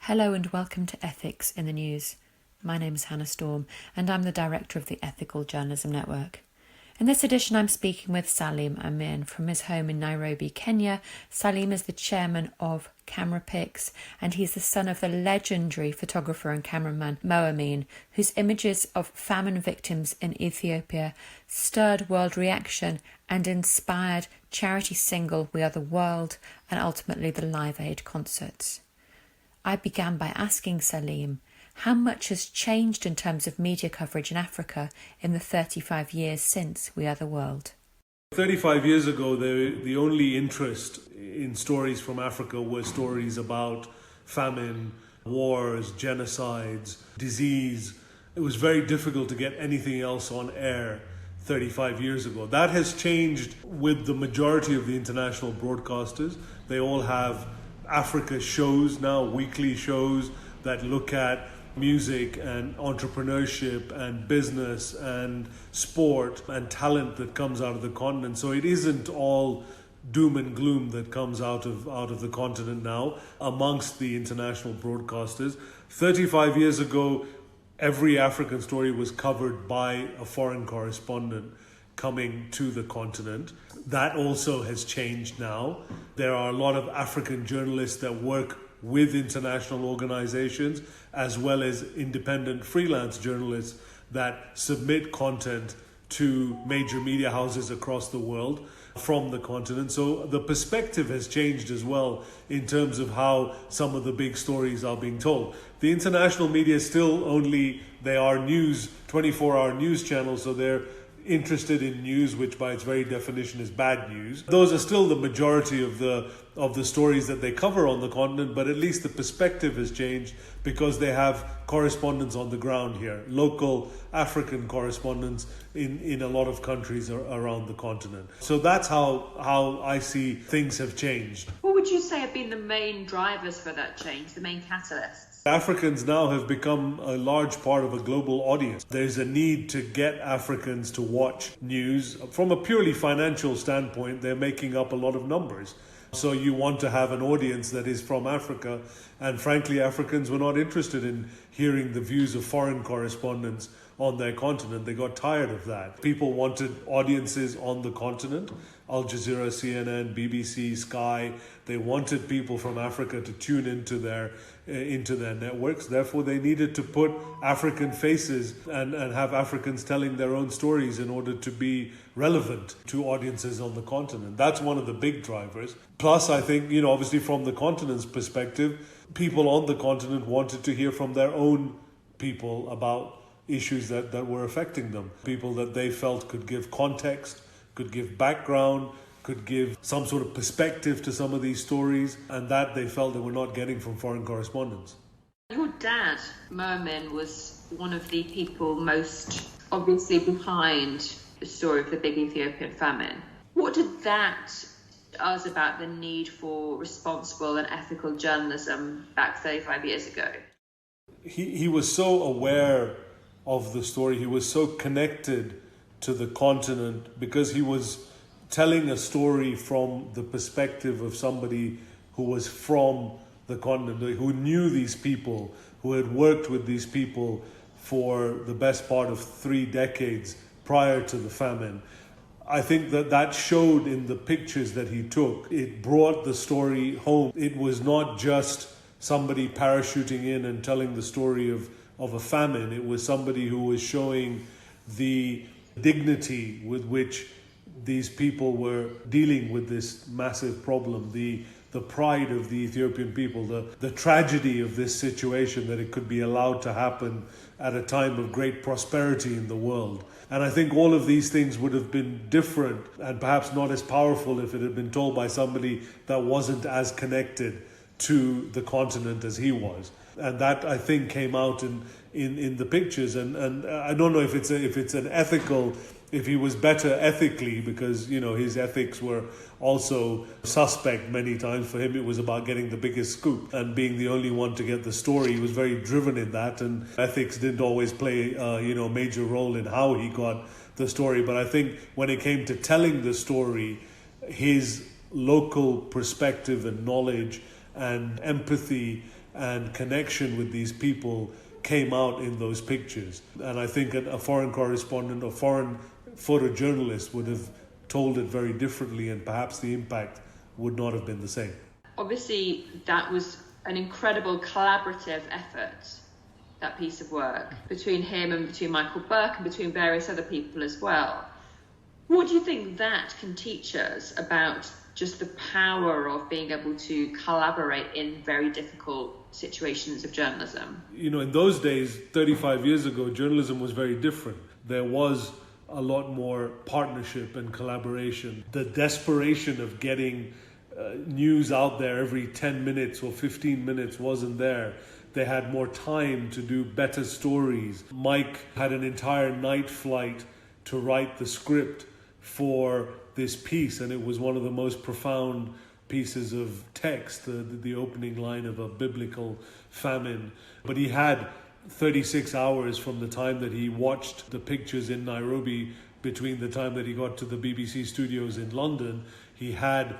Hello and welcome to Ethics in the News. My name is Hannah Storm and I'm the director of the Ethical Journalism Network. In this edition I'm speaking with Salim Amin from his home in Nairobi, Kenya. Salim is the chairman of CameraPix and he's the son of the legendary photographer and cameraman Mo Amin, whose images of famine victims in Ethiopia stirred world reaction and inspired charity single We Are the World and ultimately the Live Aid concerts. I began by asking Salim how much has changed in terms of media coverage in Africa in the 35 years since We Are the World. 35 years ago, the only interest in stories from Africa were stories about famine, wars, genocides, disease. It was very difficult to get anything else on air 35 years ago. That has changed with the majority of the international broadcasters. They all have Africa shows now, weekly shows that look at music and entrepreneurship and business and sport and talent that comes out of the continent. So it isn't all doom and gloom that comes out of the continent now amongst the international broadcasters. 35 years ago, every African story was covered by a foreign correspondent coming to the continent. That also has changed now. There are a lot of African journalists that work with international organizations as well as independent freelance journalists that submit content to major media houses across the world from the continent. So the perspective has changed as well in terms of how some of the big stories are being told. The international media still they are news, 24-hour news channels, so they're interested in news, which by its very definition is bad news. Those are still the majority of the stories that they cover on the continent, but at least the perspective has changed because they have correspondents on the ground here, local African correspondents in a lot of countries around the continent. So that's how I see things have changed. What would you say have been the main drivers for that change, the main catalysts? Africans now have become a large part of a global audience. There's a need to get Africans to watch news. From a purely financial standpoint, they're making up a lot of numbers. So you want to have an audience that is from Africa. And frankly, Africans were not interested in hearing the views of foreign correspondents on their continent. They got tired of that. People wanted audiences on the continent. Al Jazeera, CNN, BBC, Sky. They wanted people from Africa to tune into their networks. Therefore, they needed to put African faces and have Africans telling their own stories in order to be relevant to audiences on the continent. That's one of the big drivers. Plus, I think, obviously from the continent's perspective, people on the continent wanted to hear from their own people about issues that were affecting them. People that they felt could give context, could give background, could give some sort of perspective to some of these stories, and that they felt they were not getting from foreign correspondents. Your dad, Mo Amin, was one of the people most obviously behind the story of the big Ethiopian famine. What did that tell us about the need for responsible and ethical journalism back 35 years ago? He was so aware of the story. He was so connected to the continent because he was telling a story from the perspective of somebody who was from the continent, who knew these people, who had worked with these people for the best part of 3 decades prior to the famine. I think that showed in the pictures that he took. It brought the story home. It was not just somebody parachuting in and telling the story of a famine. It was somebody who was showing the dignity with which these people were dealing with this massive problem, the pride of the Ethiopian people, the tragedy of this situation, that it could be allowed to happen at a time of great prosperity in the world. And I think all of these things would have been different and perhaps not as powerful if it had been told by somebody that wasn't as connected to the continent as he was. And that, I think, came out in the pictures. And I don't know if it's an ethical, if he was better ethically, because his ethics were also suspect many times. For him, it was about getting the biggest scoop and being the only one to get the story. He was very driven in that, and ethics didn't always play a major role in how he got the story. But I think when it came to telling the story, his local perspective and knowledge and empathy and connection with these people came out in those pictures. And I think a foreign correspondent or foreign photojournalist would have told it very differently, and perhaps the impact would not have been the same. Obviously, that was an incredible collaborative effort, that piece of work, between him and between Michael Burke and between various other people as well. What do you think that can teach us about just the power of being able to collaborate in very difficult situations of journalism? You know, in those days, 35 years ago, journalism was very different. There was a lot more partnership and collaboration. The desperation of getting news out there every 10 minutes or 15 minutes wasn't there. They had more time to do better stories. Mike had an entire night flight to write the script for this piece, and it was one of the most profound pieces of text, the opening line of a biblical famine. But he had 36 hours from the time that he watched the pictures in Nairobi between the time that he got to the BBC studios in London. He had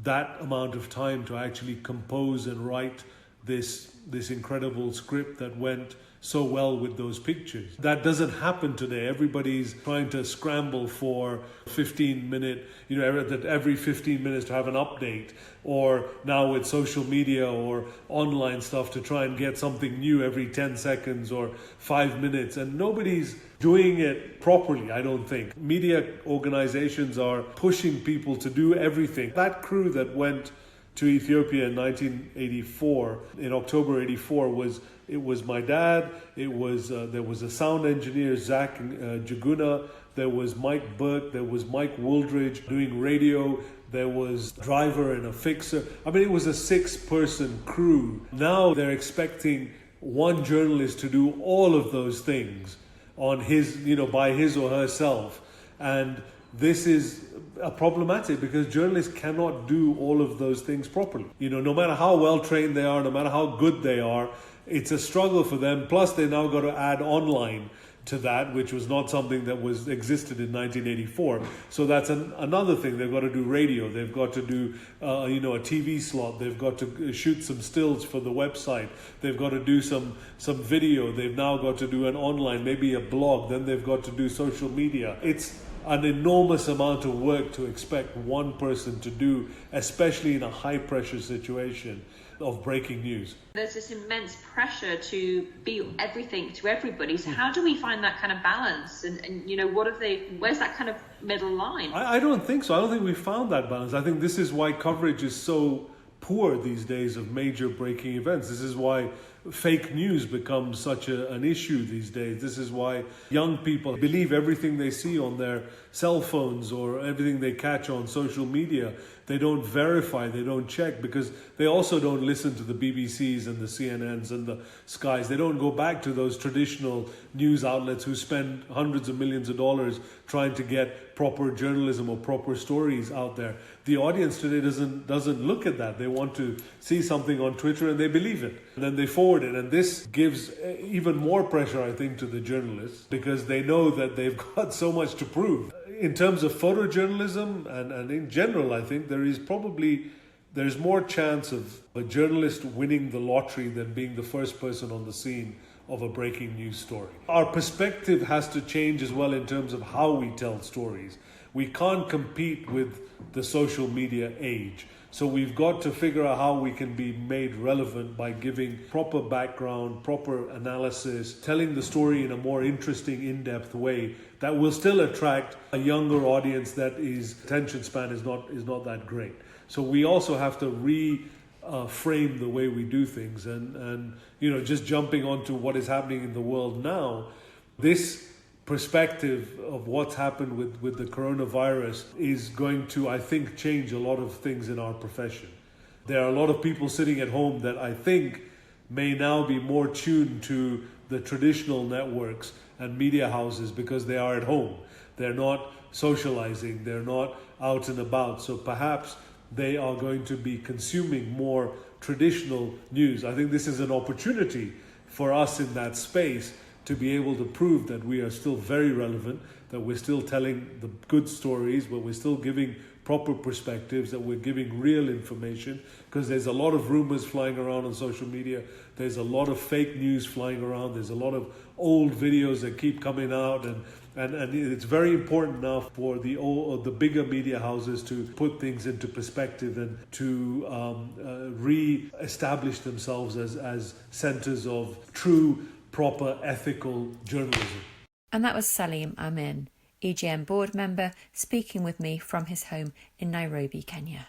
that amount of time to actually compose and write this incredible script that went so well with those pictures. That doesn't happen today. Everybody's trying to scramble for 15-minute, every 15 minutes to have an update, or now with social media or online stuff to try and get something new every 10 seconds or 5 minutes. And nobody's doing it properly, I don't think. Media organizations are pushing people to do everything. That crew that went to Ethiopia in 1984, in October 84, it was my dad, there was a sound engineer, Zach Jaguna, there was Mike Burke, there was Mike Wooldridge doing radio, there was driver and a fixer. I mean, it was a 6-person crew. Now they're expecting one journalist to do all of those things on his, by his or herself. And this is problematic because journalists cannot do all of those things properly. No matter how well trained they are, no matter how good they are, it's a struggle for them. Plus, they now got to add online to that, which was not something that existed in 1984. So that's another thing. They've got to do radio. They've got to do a TV slot. They've got to shoot some stills for the website. They've got to do some video. They've now got to do an online, maybe a blog. Then they've got to do social media. It's an enormous amount of work to expect one person to do, especially in a high pressure situation of breaking news. There's this immense pressure to be everything to everybody. So how do we find that kind of balance? And where's that kind of middle line? I don't think so. I don't think we found that balance. I think this is why coverage is so poor these days of major breaking events. This is why fake news becomes such an issue these days. This is why young people believe everything they see on their cell phones or everything they catch on social media. They don't verify, they don't check, because they also don't listen to the BBCs and the CNNs and the Skies. They don't go back to those traditional news outlets who spend hundreds of millions of dollars trying to get proper journalism or proper stories out there. The audience today doesn't look at that. They want to see something on Twitter and they believe it. And then they forward it. And this gives even more pressure, I think, to the journalists, because they know that they've got so much to prove. In terms of photojournalism and in general, I think there's more chance of a journalist winning the lottery than being the first person on the scene of a breaking news story. Our perspective has to change as well in terms of how we tell stories. We can't compete with the social media age. So we've got to figure out how we can be made relevant by giving proper background, proper analysis, telling the story in a more interesting, in-depth way that will still attract a younger audience that is attention span is not that great. So we also have to reframe the way we do things, and just jumping onto what is happening in the world now, this perspective of what's happened with the coronavirus is going to, I think, change a lot of things in our profession. There are a lot of people sitting at home that I think may now be more tuned to the traditional networks and media houses because they are at home. They're not socializing, they're not out and about. So perhaps they are going to be consuming more traditional news. I think this is an opportunity for us in that space to be able to prove that we are still very relevant, that we're still telling the good stories, but we're still giving proper perspectives, that we're giving real information, because there's a lot of rumors flying around on social media. There's a lot of fake news flying around. There's a lot of old videos that keep coming out, and it's very important now for the bigger media houses to put things into perspective and to re-establish themselves as centers of true, proper, ethical journalism. And that was Salim Amin, EGM board member, speaking with me from his home in Nairobi, Kenya.